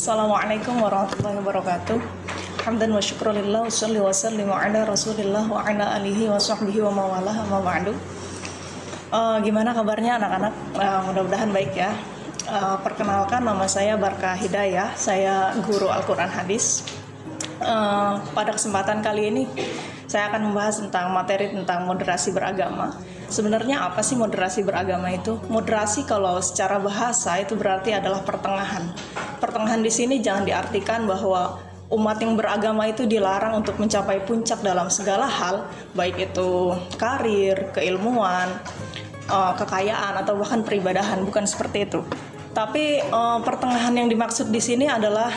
Assalamualaikum warahmatullahi wabarakatuh. Hamdan wa syukrulillah, sholli wa sallim ala rasulillah wa ala alihi wa sahbihi wa mawalah amma ba'du. Gimana kabarnya anak-anak? Mudah-mudahan baik ya. Perkenalkan, nama saya Barkah Hidayah. Saya guru Al-Quran Hadis. Pada kesempatan kali ini saya akan membahas tentang materi tentang moderasi beragama. Sebenarnya apa sih moderasi beragama itu? Moderasi kalau secara bahasa itu berarti adalah pertengahan. Pertengahan di sini jangan diartikan bahwa umat yang beragama itu dilarang untuk mencapai puncak dalam segala hal, baik itu karir, keilmuan, kekayaan, atau bahkan peribadahan. Bukan seperti itu. Tapi pertengahan yang dimaksud di sini adalah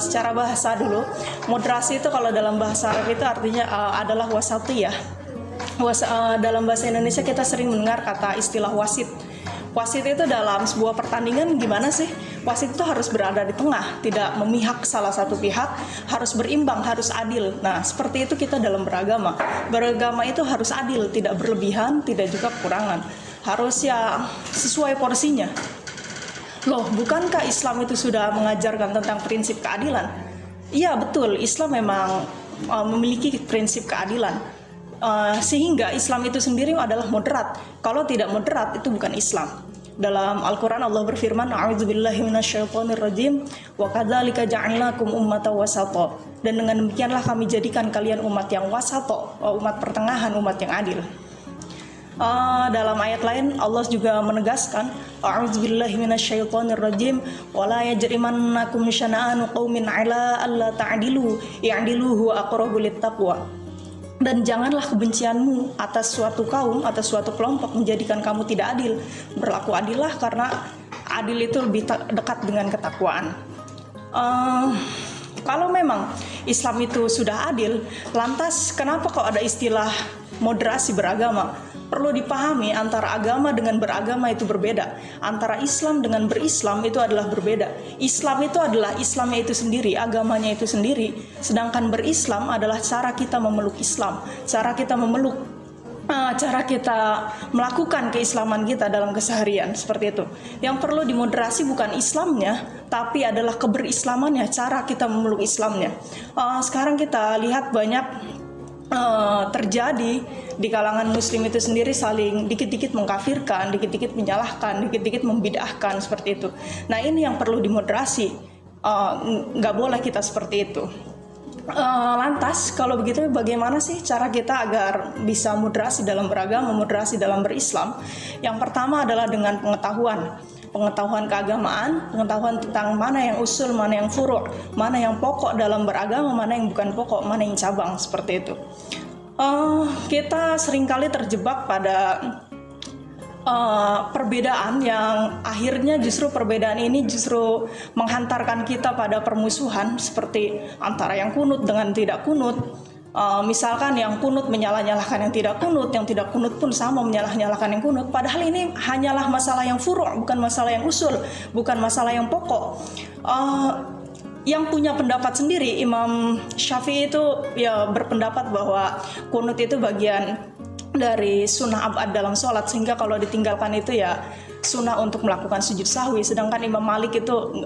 secara bahasa dulu. Moderasi itu kalau dalam bahasa Arab itu artinya adalah wasatiyah. Dalam bahasa Indonesia kita sering mendengar kata istilah wasit. Wasit itu dalam sebuah pertandingan gimana sih? Wasit itu harus berada di tengah, tidak memihak salah satu pihak, harus berimbang, harus adil. Nah, seperti itu kita dalam beragama. Beragama itu harus adil, tidak berlebihan, tidak juga kekurangan. Harus ya sesuai porsinya. Loh, bukankah Islam itu sudah mengajarkan tentang prinsip keadilan? Iya, betul. Islam memang memiliki prinsip keadilan. Sehingga Islam itu sendiri adalah moderat. Kalau tidak moderat itu bukan Islam. Dalam Al-Quran Allah berfirman, "A'udzubillahi minasyaitonirrajim, wa kadzalika ja'alnakum ummatan wasata." Dan dengan demikianlah kami jadikan kalian umat yang wasata, umat pertengahan, umat yang adil. Dalam ayat lain Allah juga menegaskan, "A'udzubillahi minasyaitonirrajim, wa la yajrimannakum syana'anu qaumin 'ala alla ta'dilu, i'dilu huwa aqrabu littaqwa." Dan janganlah kebencianmu atas suatu kaum, atas suatu kelompok menjadikan kamu tidak adil. Berlaku adillah karena adil itu lebih dekat dengan ketakwaan. Kalau memang Islam itu sudah adil, lantas kenapa kok ada istilah moderasi beragama? Perlu dipahami antara agama dengan beragama itu berbeda. Antara Islam dengan berislam itu adalah berbeda. Islam itu adalah Islamnya itu sendiri, agamanya itu sendiri. Sedangkan berislam adalah cara kita memeluk Islam, cara kita memeluk, cara kita melakukan keislaman kita dalam keseharian, seperti itu. Yang perlu dimoderasi bukan Islamnya, tapi adalah keberislamannya, cara kita memeluk Islamnya. Sekarang kita lihat banyak terjadi di kalangan muslim itu sendiri saling dikit-dikit mengkafirkan, dikit-dikit menyalahkan, dikit-dikit membid'ahkan, seperti itu. Nah, ini yang perlu dimoderasi. Nggak boleh kita seperti itu. Lantas kalau begitu bagaimana sih cara kita agar bisa moderasi dalam beragama, moderasi dalam berislam? Yang pertama adalah dengan pengetahuan keagamaan, pengetahuan tentang mana yang usul, mana yang furu', mana yang pokok dalam beragama, mana yang bukan pokok, mana yang cabang, seperti itu. Kita seringkali terjebak pada perbedaan yang akhirnya justru perbedaan ini justru menghantarkan kita pada permusuhan, seperti antara yang kunut dengan tidak kunut. Misalkan yang kunut menyalah-nyalahkan yang tidak kunut pun sama menyalah-nyalahkan yang kunut. Padahal ini hanyalah masalah yang furu', bukan masalah yang usul, bukan masalah yang pokok. Yang punya pendapat sendiri, Imam Syafi'i itu ya berpendapat bahwa kunut itu bagian dari sunnah abad dalam sholat, sehingga kalau ditinggalkan itu ya sunnah untuk melakukan sujud sahwi. Sedangkan Imam Malik itu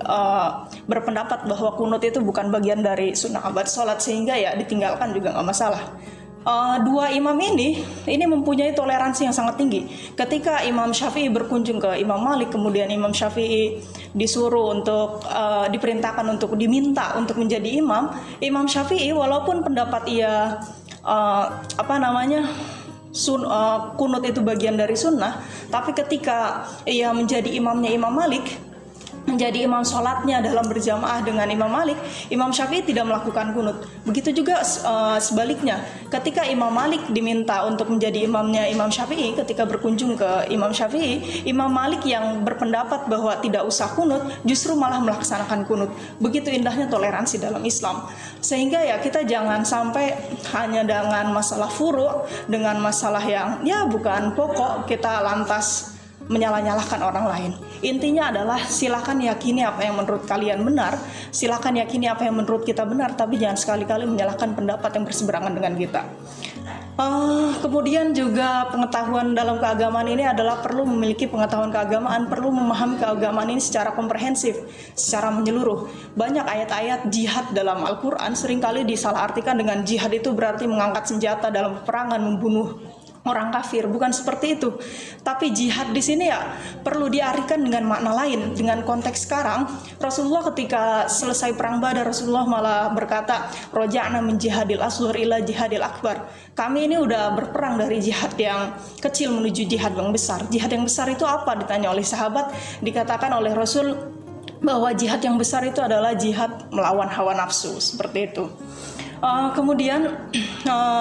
berpendapat bahwa kunut itu bukan bagian dari sunnah abad sholat, sehingga ya ditinggalkan juga nggak masalah. Dua imam ini mempunyai toleransi yang sangat tinggi. Ketika Imam Syafi'i berkunjung ke Imam Malik, kemudian Imam Syafi'i disuruh untuk diperintahkan untuk diminta untuk menjadi imam, Imam Syafi'i walaupun pendapat ia kunut itu bagian dari sunnah, tapi ketika ia menjadi imamnya Imam Malik, menjadi imam sholatnya dalam berjamaah dengan Imam Malik, Imam Syafi'i tidak melakukan kunut. Begitu juga sebaliknya, ketika Imam Malik diminta untuk menjadi imamnya Imam Syafi'i, ketika berkunjung ke Imam Syafi'i, Imam Malik yang berpendapat bahwa tidak usah kunut, justru malah melaksanakan kunut. Begitu indahnya toleransi dalam Islam. Sehingga ya kita jangan sampai hanya dengan masalah furu', dengan masalah yang ya bukan pokok, kita lantas menyalah-nyalahkan orang lain. Intinya adalah silakan yakini apa yang menurut kalian benar, silakan yakini apa yang menurut kita benar, tapi jangan sekali-kali menyalahkan pendapat yang berseberangan dengan kita. Kemudian juga pengetahuan dalam keagamaan ini adalah perlu memiliki pengetahuan keagamaan, perlu memahami keagamaan ini secara komprehensif, secara menyeluruh. Banyak ayat-ayat jihad dalam Al-Quran seringkali disalahartikan dengan jihad itu berarti mengangkat senjata dalam peperangan, membunuh orang kafir. Bukan seperti itu. Tapi jihad di sini ya perlu diartikan dengan makna lain. Dengan konteks sekarang, Rasulullah ketika selesai perang Badar, Rasulullah malah berkata, "Roja'na min jihadil asghar ila jihadil akbar." Kami ini udah berperang dari jihad yang kecil menuju jihad yang besar. Jihad yang besar itu apa? Ditanya oleh sahabat, dikatakan oleh Rasul bahwa jihad yang besar itu adalah jihad melawan hawa nafsu, seperti itu. Kemudian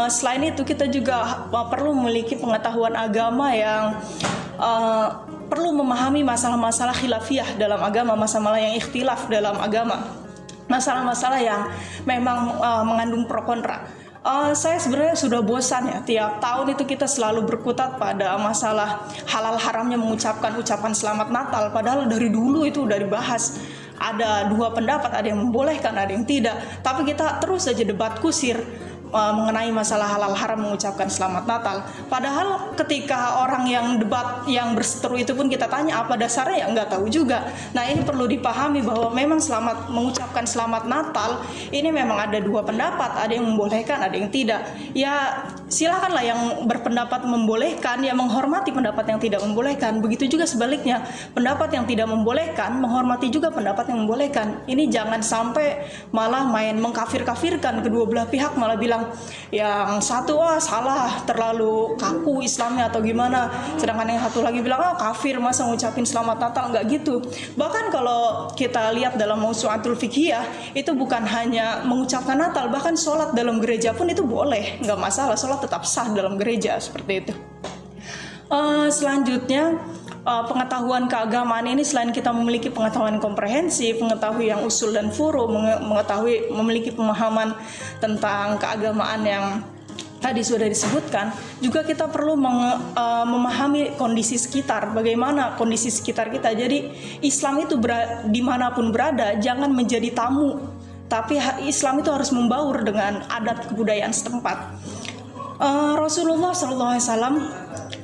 selain itu kita juga perlu memiliki pengetahuan agama yang perlu memahami masalah-masalah khilafiyah dalam agama, masalah yang ikhtilaf dalam agama, masalah-masalah yang memang mengandung pro kontra. Saya sebenarnya sudah bosan ya, tiap tahun itu kita selalu berkutat pada masalah halal haramnya mengucapkan ucapan selamat Natal, padahal dari dulu itu udah dibahas. Ada dua pendapat, ada yang membolehkan, ada yang tidak. Tapi kita terus saja debat kusir mengenai masalah halal haram mengucapkan selamat Natal. Padahal ketika orang yang debat, yang berseteru itu pun kita tanya apa dasarnya, ya nggak tahu juga. Nah ini perlu dipahami bahwa memang mengucapkan selamat Natal ini memang ada dua pendapat, ada yang membolehkan, ada yang tidak. Ya silakanlah yang berpendapat membolehkan ya menghormati pendapat yang tidak membolehkan. Begitu juga sebaliknya, pendapat yang tidak membolehkan menghormati juga pendapat yang membolehkan. Ini jangan sampai malah main mengkafir-kafirkan kedua belah pihak, malah bilang yang satu salah, terlalu kaku Islamnya atau gimana, sedangkan yang satu lagi bilang kafir masa ngucapin selamat Natal. Nggak gitu. Bahkan kalau kita lihat dalam Mausu'atul Fiqhiyah itu bukan hanya mengucapkan Natal, bahkan sholat dalam gereja pun itu boleh, nggak masalah, sholat tetap sah dalam gereja, seperti itu. Selanjutnya pengetahuan keagamaan ini selain kita memiliki pengetahuan komprehensif, mengetahui yang usul dan furu, memiliki pemahaman tentang keagamaan yang tadi sudah disebutkan, juga kita perlu memahami kondisi sekitar, bagaimana kondisi sekitar kita. Jadi Islam itu dimanapun berada jangan menjadi tamu, tapi Islam itu harus membaur dengan adat kebudayaan setempat. Rasulullah SAW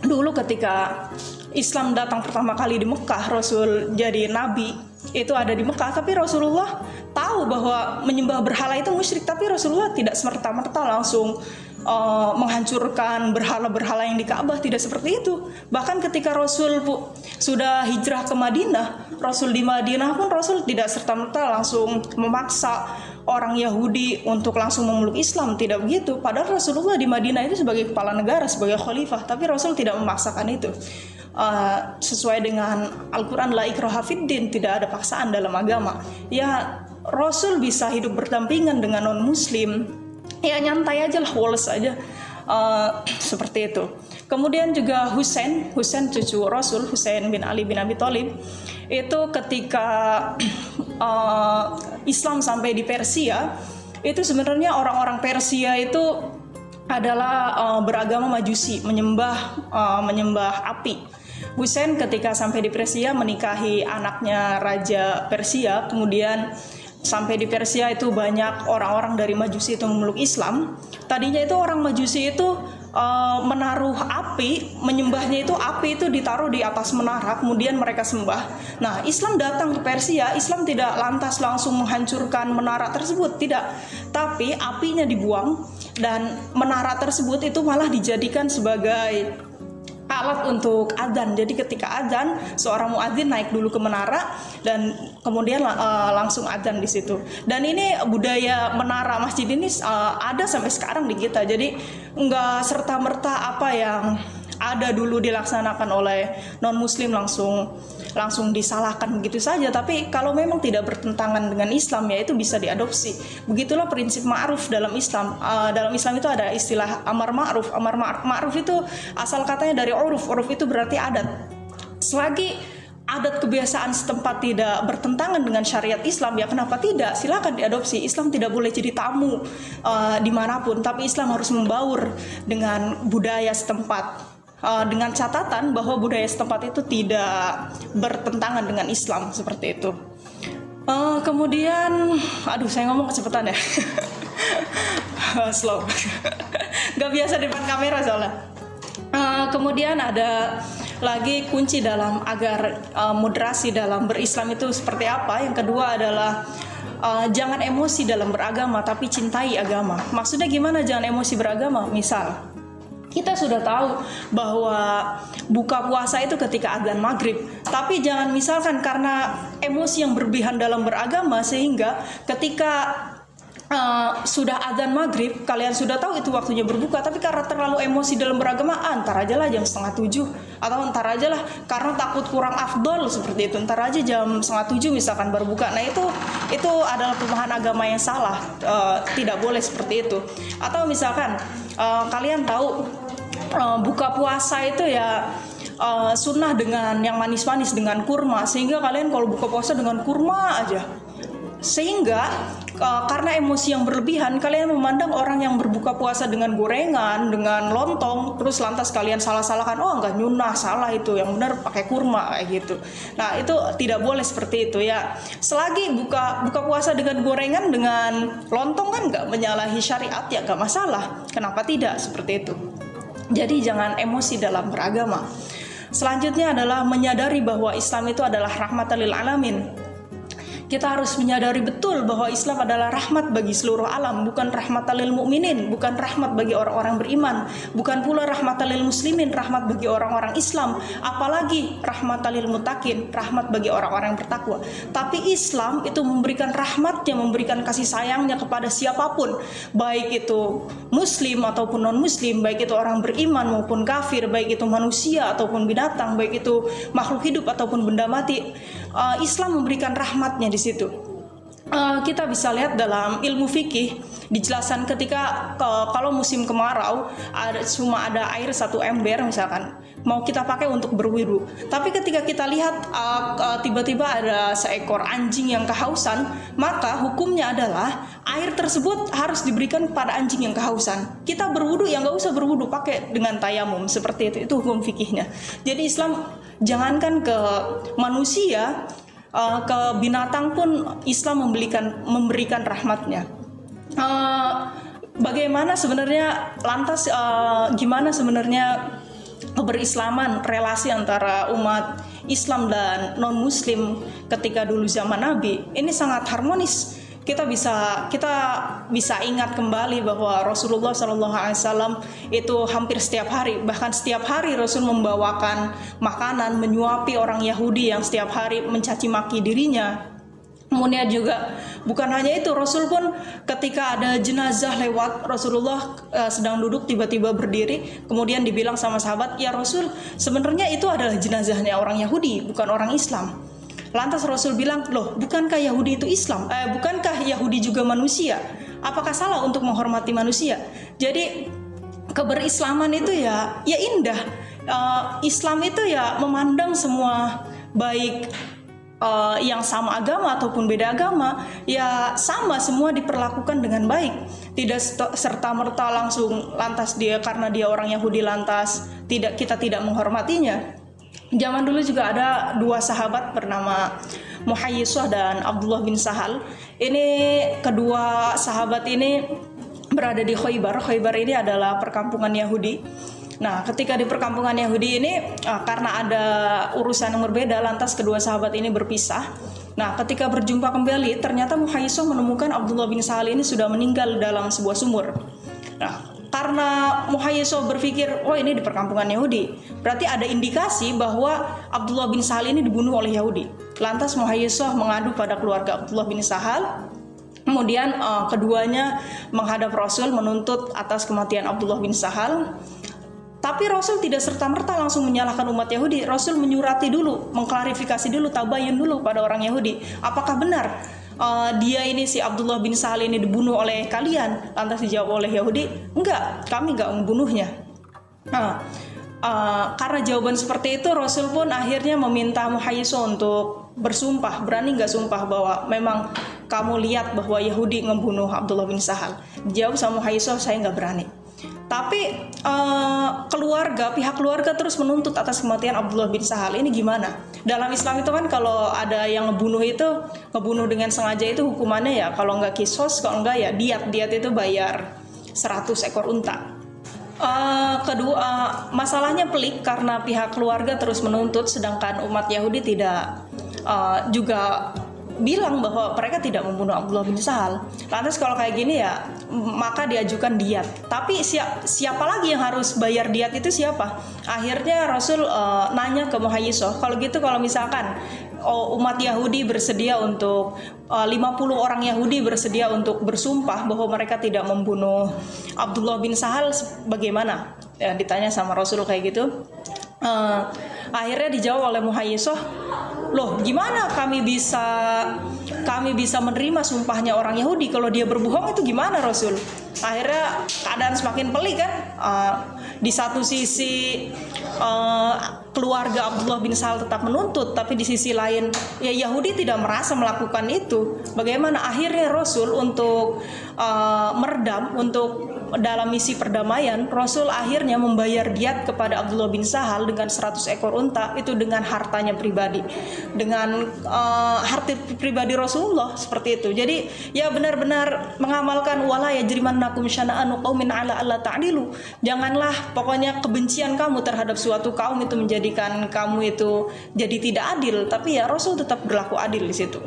dulu ketika Islam datang pertama kali di Mekah, Rasul jadi nabi itu ada di Mekah, tapi Rasulullah tahu bahwa menyembah berhala itu musyrik, tapi Rasulullah tidak serta-merta langsung menghancurkan berhala-berhala yang di Ka'bah, tidak seperti itu. Bahkan ketika Rasul sudah hijrah ke Madinah, Rasul di Madinah pun Rasul tidak serta-merta langsung memaksa orang Yahudi untuk langsung memeluk Islam, tidak begitu. Padahal Rasulullah di Madinah itu sebagai kepala negara, sebagai khalifah, tapi Rasul tidak memaksakan itu. Sesuai dengan Al-Quran, la ikraha fiddin, tidak ada paksaan dalam agama. Ya Rasul bisa hidup berdampingan dengan non-muslim, ya nyantai aja lah, woles aja, seperti itu. Kemudian juga Husain cucu Rasul, Husain bin Ali bin Abi Thalib, itu ketika Islam sampai di Persia, itu sebenarnya orang-orang Persia itu adalah beragama Majusi, menyembah api. Husain ketika sampai di Persia menikahi anaknya Raja Persia, kemudian sampai di Persia itu banyak orang-orang dari Majusi itu memeluk Islam. Tadinya itu orang Majusi itu menaruh api, menyembahnya itu api itu ditaruh di atas menara, kemudian mereka sembah. Nah, Islam datang ke Persia, Islam tidak lantas langsung menghancurkan menara tersebut, tidak. Tapi apinya dibuang dan menara tersebut itu malah dijadikan sebagai alat untuk adzan. Jadi ketika adzan, seorang muadzin naik dulu ke menara dan kemudian langsung adzan di situ. Dan ini budaya menara masjid ini ada sampai sekarang di kita. Jadi nggak serta-merta apa yang ada dulu dilaksanakan oleh non-muslim langsung disalahkan begitu saja. Tapi kalau memang tidak bertentangan dengan Islam, ya itu bisa diadopsi. Begitulah prinsip ma'ruf dalam Islam. Dalam Islam itu ada istilah amar ma'ruf. Ma'ruf itu asal katanya dari uruf. Uruf itu berarti adat. Selagi adat kebiasaan setempat tidak bertentangan dengan syariat Islam, ya kenapa tidak? Silakan diadopsi. Islam tidak boleh jadi tamu dimanapun, tapi Islam harus membaur dengan budaya setempat. Dengan catatan bahwa budaya setempat itu tidak bertentangan dengan Islam, seperti itu. Kemudian, saya ngomong kecepatan ya. Slow. nggak biasa di depan kamera soalnya. Kemudian ada lagi kunci dalam agar moderasi dalam berislam itu seperti apa. Yang kedua adalah jangan emosi dalam beragama, tapi cintai agama. Maksudnya gimana jangan emosi beragama? Misal kita sudah tahu bahwa buka puasa itu ketika adzan maghrib, tapi jangan misalkan karena emosi yang berlebihan dalam beragama sehingga ketika sudah adzan maghrib, kalian sudah tahu itu waktunya berbuka, tapi karena terlalu emosi dalam beragama, ntar aja lah jam 6:30, atau ntar aja lah karena takut kurang afdol seperti itu, ntar aja jam 6:30 misalkan berbuka. Nah itu adalah pemahaman agama yang salah, tidak boleh seperti itu. Atau misalkan kalian tahu buka puasa itu ya sunnah dengan yang manis-manis dengan kurma, sehingga kalian kalau buka puasa dengan kurma aja, sehingga karena emosi yang berlebihan kalian memandang orang yang berbuka puasa dengan gorengan, dengan lontong, terus lantas kalian salah-salahkan, oh enggak nyunah, salah itu, yang benar pakai kurma kayak gitu. Nah itu tidak boleh seperti itu ya. Selagi buka puasa dengan gorengan, dengan lontong kan enggak menyalahi syariat ya enggak masalah. Kenapa tidak seperti itu? Jadi jangan emosi dalam beragama. Selanjutnya adalah menyadari bahwa Islam itu adalah rahmatan lil alamin. Kita harus menyadari betul bahwa Islam adalah rahmat bagi seluruh alam, bukan rahmatan lil mukminin, bukan rahmat bagi orang-orang beriman, bukan pula rahmatan lil muslimin, rahmat bagi orang-orang Islam, apalagi rahmatan lil muttaqin, rahmat bagi orang-orang yang bertakwa. Tapi Islam itu memberikan rahmatnya, memberikan kasih sayangnya kepada siapapun, baik itu muslim ataupun non muslim, baik itu orang beriman maupun kafir, baik itu manusia ataupun binatang, baik itu makhluk hidup ataupun benda mati. Islam memberikan rahmatnya di situ. Kita bisa lihat dalam ilmu fikih dijelaskan ketika kalau musim kemarau cuma ada air 1 ember misalkan mau kita pakai untuk berwudu, tapi ketika kita lihat tiba-tiba ada seekor anjing yang kehausan, maka hukumnya adalah air tersebut harus diberikan kepada anjing yang kehausan. Kita berwudu ya nggak usah berwudu, pakai dengan tayamum seperti itu hukum fikihnya. Jadi Islam jangankan ke manusia, ke binatang pun Islam memberikan rahmatnya. Bagaimana sebenarnya lantas gimana sebenarnya keberislaman, relasi antara umat Islam dan non muslim ketika dulu zaman Nabi ini sangat harmonis. Kita bisa ingat kembali bahwa Rasulullah SAW itu hampir setiap hari, bahkan setiap hari Rasul membawakan makanan, menyuapi orang Yahudi yang setiap hari mencaci maki dirinya. Kemudian juga bukan hanya itu, Rasul pun ketika ada jenazah lewat, Rasulullah sedang duduk tiba-tiba berdiri, kemudian dibilang sama sahabat, ya Rasul sebenarnya itu adalah jenazahnya orang Yahudi, bukan orang Islam. Lantas Rasul bilang, loh bukankah Yahudi itu Islam? Bukankah Yahudi juga manusia? Apakah salah untuk menghormati manusia? Jadi keberislaman itu ya indah. Islam itu ya memandang semua baik yang sama agama ataupun beda agama ya sama, semua diperlakukan dengan baik. Tidak serta-merta langsung lantas karena dia orang Yahudi lantas kita tidak menghormatinya. Zaman dulu juga ada 2 sahabat bernama Muhayyisah dan Abdullah bin Sahal. Ini kedua sahabat ini berada di Khaybar. Khaybar ini adalah perkampungan Yahudi. Nah, ketika di perkampungan Yahudi ini karena ada urusan yang berbeda, lantas kedua sahabat ini berpisah. Nah, ketika berjumpa kembali, ternyata Muhayyisah menemukan Abdullah bin Sahal ini sudah meninggal dalam sebuah sumur. Nah, karena Muhayyisah berpikir, oh ini di perkampungan Yahudi, berarti ada indikasi bahwa Abdullah bin Sahal ini dibunuh oleh Yahudi. Lantas Muhayyisah mengadu pada keluarga Abdullah bin Sahal. Kemudian keduanya menghadap Rasul menuntut atas kematian Abdullah bin Sahal. Tapi Rasul tidak serta-merta langsung menyalahkan umat Yahudi. Rasul menyurati dulu, mengklarifikasi dulu, tabayun dulu pada orang Yahudi. Apakah benar dia ini si Abdullah bin Sahal ini dibunuh oleh kalian? Lantas dijawab oleh Yahudi, enggak, kami enggak membunuhnya. Karena jawaban seperti itu, Rasul pun akhirnya meminta Muhayyisah untuk bersumpah, berani nggak sumpah bahwa memang kamu lihat bahwa Yahudi ngebunuh Abdullah bin Sahal? Dijawab sama Muhayyisah, saya nggak berani. Tapi pihak keluarga terus menuntut atas kematian Abdullah bin Sahal. Ini gimana? Dalam Islam itu kan kalau ada yang ngebunuh dengan sengaja itu hukumannya ya kalau nggak kisos, kalau nggak ya diat itu bayar 100 ekor unta. Kedua, masalahnya pelik karena pihak keluarga terus menuntut, sedangkan umat Yahudi tidak juga bilang bahwa mereka tidak membunuh Abdullah bin Sahal. Lantas kalau kayak gini ya, maka diajukan diat. Tapi siapa lagi yang harus bayar diat itu siapa? Akhirnya Rasul nanya ke Muhayyisah, kalau gitu kalau misalkan umat Yahudi bersedia untuk 50 orang Yahudi bersedia untuk bersumpah bahwa mereka tidak membunuh Abdullah bin Sahal, bagaimana? Ya, ditanya sama Rasul kayak gitu. Akhirnya dijawab oleh Muhayyisah, loh gimana kami bisa menerima sumpahnya orang Yahudi, kalau dia berbohong itu gimana Rasul? Akhirnya keadaan semakin pelik kan. Di satu sisi keluarga Abdullah bin Sahal tetap menuntut, tapi di sisi lain ya Yahudi tidak merasa melakukan itu. Bagaimana akhirnya Rasul untuk meredam, untuk dalam misi perdamaian, Rasul akhirnya membayar diat kepada Abdullah bin Sahal dengan 100 ekor unta, itu dengan hartanya pribadi, dengan harta pribadi Rasulullah, seperti itu. Jadi ya benar-benar mengamalkan wala yajrimannakum syana'anu qaumin ala alla ta'dilu. Janganlah pokoknya kebencian kamu terhadap suatu kaum itu menjadikan kamu itu jadi tidak adil, tapi ya Rasul tetap berlaku adil di situ.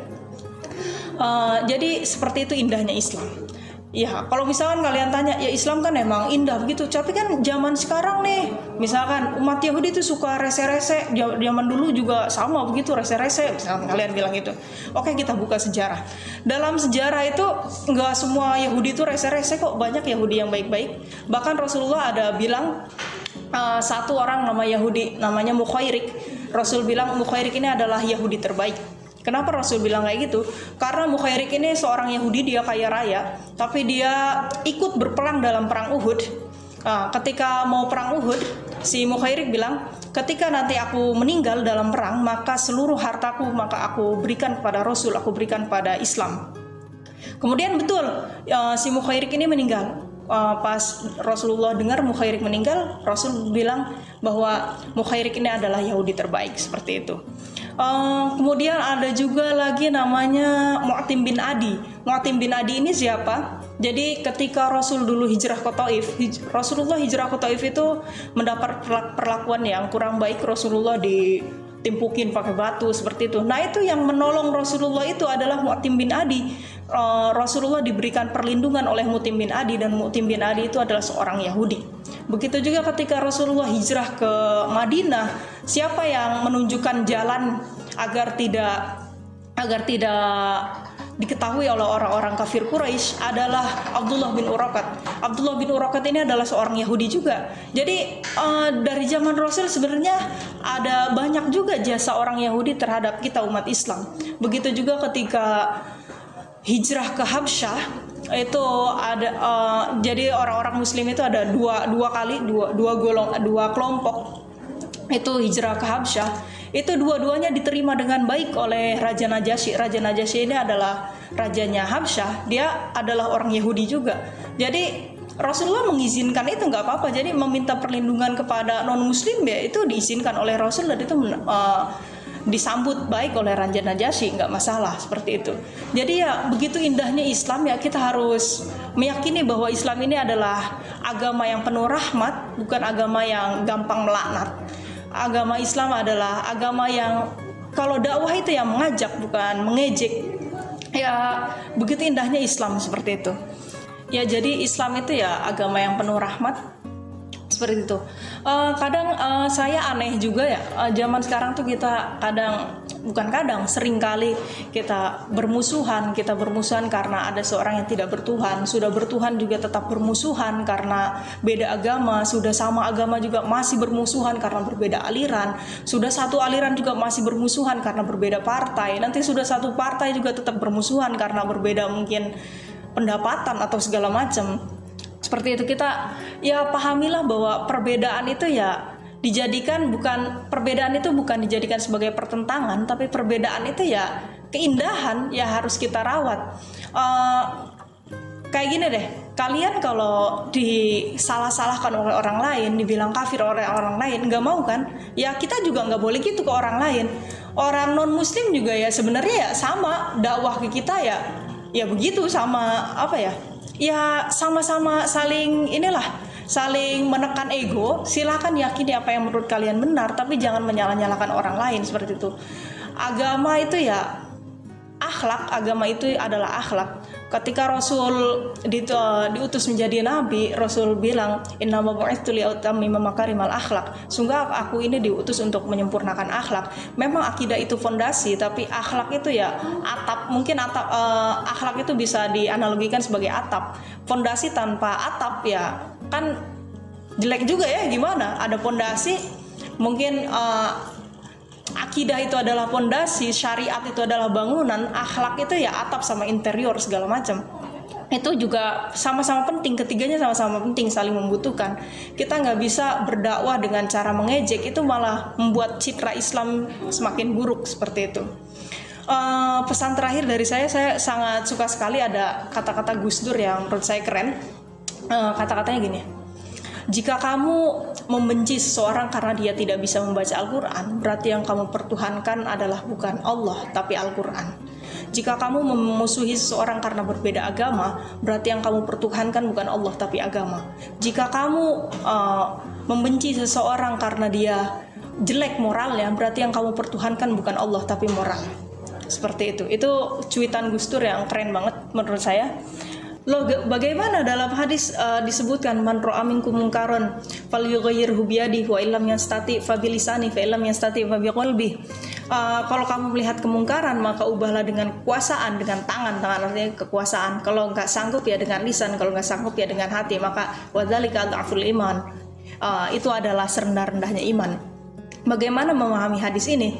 Jadi seperti itu indahnya Islam. Ya, kalau misalkan kalian tanya, ya Islam kan emang indah begitu, tapi kan zaman sekarang nih, misalkan umat Yahudi itu suka rese-rese, zaman dulu juga sama begitu, rese-rese, misalkan kalian bilang gitu. Oke, kita buka sejarah. Dalam sejarah itu nggak semua Yahudi itu rese-rese kok, banyak Yahudi yang baik-baik. Bahkan Rasulullah ada bilang satu orang nama Yahudi, namanya Mukhairik. Rasul bilang Mukhairik ini adalah Yahudi terbaik. Kenapa Rasul bilang kayak gitu? Karena Mukhairik ini seorang Yahudi, dia kaya raya, tapi dia ikut berperang dalam perang Uhud. Ketika mau perang Uhud, si Mukhairik bilang, ketika nanti aku meninggal dalam perang, maka seluruh hartaku maka aku berikan kepada Rasul, aku berikan pada Islam. Kemudian betul, si Mukhairik ini meninggal. Pas Rasulullah dengar Mukhairik meninggal, Rasul bilang bahwa Mukhairik ini adalah Yahudi terbaik, seperti itu. Kemudian ada juga lagi namanya Mu'tim bin Adi. Mu'tim bin Adi ini siapa? Jadi ketika Rasul dulu hijrah ke Taif, Rasulullah hijrah ke Taif itu mendapat perlakuan yang kurang baik. Rasulullah ditimpukin pakai batu seperti itu. Nah, itu yang menolong Rasulullah itu adalah Mu'tim bin Adi. Rasulullah diberikan perlindungan oleh Mu'tim bin Adi, dan Mu'tim bin Adi itu adalah seorang Yahudi. Begitu juga ketika Rasulullah hijrah ke Madinah, siapa yang menunjukkan jalan agar tidak diketahui oleh orang-orang kafir Quraisy adalah Abdullah bin Uraqat. Abdullah bin Uraqat ini adalah seorang Yahudi juga. Jadi dari zaman Rasul sebenarnya ada banyak juga jasa orang Yahudi terhadap kita umat Islam. Begitu juga ketika hijrah ke Habsyah, itu ada jadi orang-orang Muslim itu ada dua kelompok itu hijrah ke Habsyah. Itu dua-duanya diterima dengan baik oleh Raja Najasyi. Raja Najasyi ini adalah rajanya Habsyah, dia adalah orang Yahudi juga. Jadi Rasulullah mengizinkan itu, nggak apa-apa. Jadi meminta perlindungan kepada non Muslim ya itu diizinkan oleh Rasul, dan itu disambut baik oleh Raja Najasyi, nggak masalah seperti itu. Jadi ya begitu indahnya Islam, ya kita harus meyakini bahwa Islam ini adalah agama yang penuh rahmat, bukan agama yang gampang melaknat. Agama Islam adalah agama yang kalau dakwah itu yang mengajak, bukan mengejek. Ya begitu indahnya Islam seperti itu. Ya jadi Islam itu ya agama yang penuh rahmat, seperti itu. Kadang saya aneh juga ya, zaman sekarang tuh kita sering kali kita bermusuhan karena ada seorang yang tidak bertuhan. Sudah bertuhan juga tetap bermusuhan karena beda agama. Sudah sama agama juga masih bermusuhan karena berbeda aliran. Sudah satu aliran juga masih bermusuhan karena berbeda partai. Nanti sudah satu partai juga tetap bermusuhan karena berbeda mungkin pendapatan atau segala macam. Seperti itu. Kita ya pahamilah bahwa perbedaan itu bukan dijadikan sebagai pertentangan, tapi perbedaan itu ya keindahan, ya harus kita rawat. Kayak gini deh, kalian kalau disalah-salahkan oleh orang lain, dibilang kafir oleh orang lain, nggak mau kan? Ya kita juga nggak boleh gitu ke orang lain. Orang non Muslim juga ya sebenarnya ya sama dakwah ke kita ya begitu, sama apa ya? Ya sama-sama saling saling menekan ego. Silakan yakini apa yang menurut kalian benar, tapi jangan menyalah-nyalahkan orang lain seperti itu. Agama itu ya akhlak, agama itu adalah akhlak. Ketika Rasul diutus menjadi nabi, Rasul bilang, "Innama bu'itsu liutammima makarimal akhlak." Sungguh aku ini diutus untuk menyempurnakan akhlak. Memang akidah itu fondasi, tapi akhlak itu ya atap. Mungkin akhlak itu bisa dianalogikan sebagai atap. Fondasi tanpa atap ya kan jelek juga ya, gimana? Ada fondasi, mungkin akidah itu adalah fondasi, syariat itu adalah bangunan, akhlak itu ya atap sama interior segala macam. Itu juga sama-sama penting, ketiganya sama-sama penting, saling membutuhkan. Kita nggak bisa berdakwah dengan cara mengejek, itu malah membuat citra Islam semakin buruk seperti itu. Pesan terakhir dari saya sangat suka sekali ada kata-kata Gus Dur yang menurut saya keren. Kata-katanya gini: jika kamu membenci seseorang karena dia tidak bisa membaca Al-Quran, berarti yang kamu pertuhankan adalah bukan Allah, tapi Al-Quran. Jika kamu memusuhi seseorang karena berbeda agama, berarti yang kamu pertuhankan bukan Allah, tapi agama. Jika kamu membenci seseorang karena dia jelek moralnya, berarti yang kamu pertuhankan bukan Allah, tapi moral. Seperti itu. Itu cuitan Gus Dur yang keren banget menurut saya. Loh, bagaimana dalam hadis disebutkan man ra'a minkum munkaran falyughayyirhu biyadihi wa illam yastati fa bilisani fa illam yastati fa biqalbi. Kalau kamu melihat kemungkaran maka ubahlah dengan kekuasaan, dengan tangan artinya kekuasaan. Kalau nggak sanggup ya dengan lisan, kalau nggak sanggup ya dengan hati. Maka wadzalika adhaful iman. Itu adalah serendah-rendahnya iman. Bagaimana memahami hadis ini?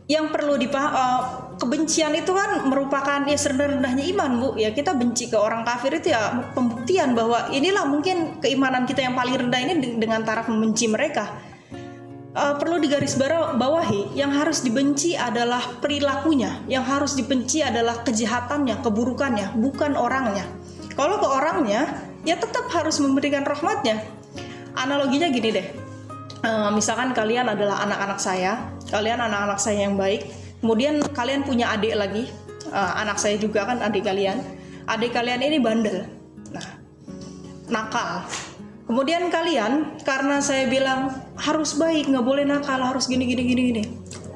Yang perlu dipahami, kebencian itu kan merupakan ya serendah-rendahnya iman, Bu. Ya kita benci ke orang kafir itu ya pembuktian bahwa inilah mungkin keimanan kita yang paling rendah ini dengan taraf membenci mereka. Perlu digarisbawahi, yang harus dibenci adalah perilakunya, yang harus dibenci adalah kejahatannya, keburukannya, bukan orangnya. Kalau ke orangnya, ya tetap harus memberikan rahmatnya. Analoginya gini deh. Misalkan kalian adalah anak-anak saya, kalian anak-anak saya yang baik, kemudian kalian punya adik lagi, anak saya juga kan adik kalian ini bandel, nakal. Kemudian kalian, karena saya bilang harus baik, nggak boleh nakal, harus gini.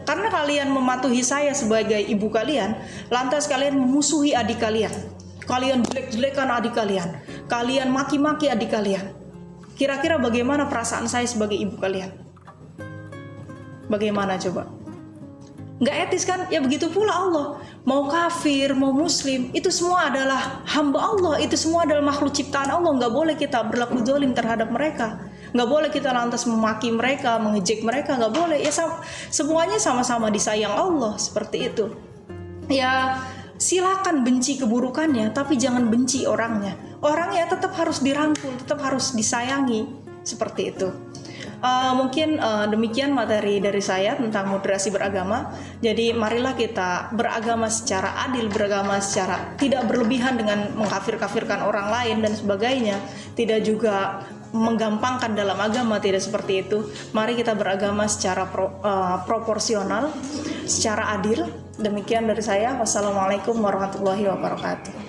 Karena kalian mematuhi saya sebagai ibu kalian, lantas kalian memusuhi adik kalian, kalian jelek-jelekan adik kalian maki-maki adik kalian. Kira-kira bagaimana perasaan saya sebagai ibu kalian? Bagaimana coba? Nggak etis kan? Ya begitu pula Allah. Mau kafir, mau muslim, itu semua adalah hamba Allah. Itu semua adalah makhluk ciptaan Allah. Nggak boleh kita berlaku zalim terhadap mereka. Nggak boleh kita lantas memaki mereka, mengejek mereka. Nggak boleh. Ya semuanya sama-sama disayang Allah. Seperti itu. Ya silakan benci keburukannya, tapi jangan benci orangnya. Orangnya tetap harus dirangkul, tetap harus disayangi, seperti itu. Mungkin demikian materi dari saya tentang moderasi beragama. Jadi marilah kita beragama secara adil, beragama secara tidak berlebihan dengan mengkafir-kafirkan orang lain dan sebagainya. Tidak juga menggampangkan dalam agama, tidak seperti itu. Mari kita beragama secara proporsional, secara adil. Demikian dari saya. Wassalamualaikum warahmatullahi wabarakatuh.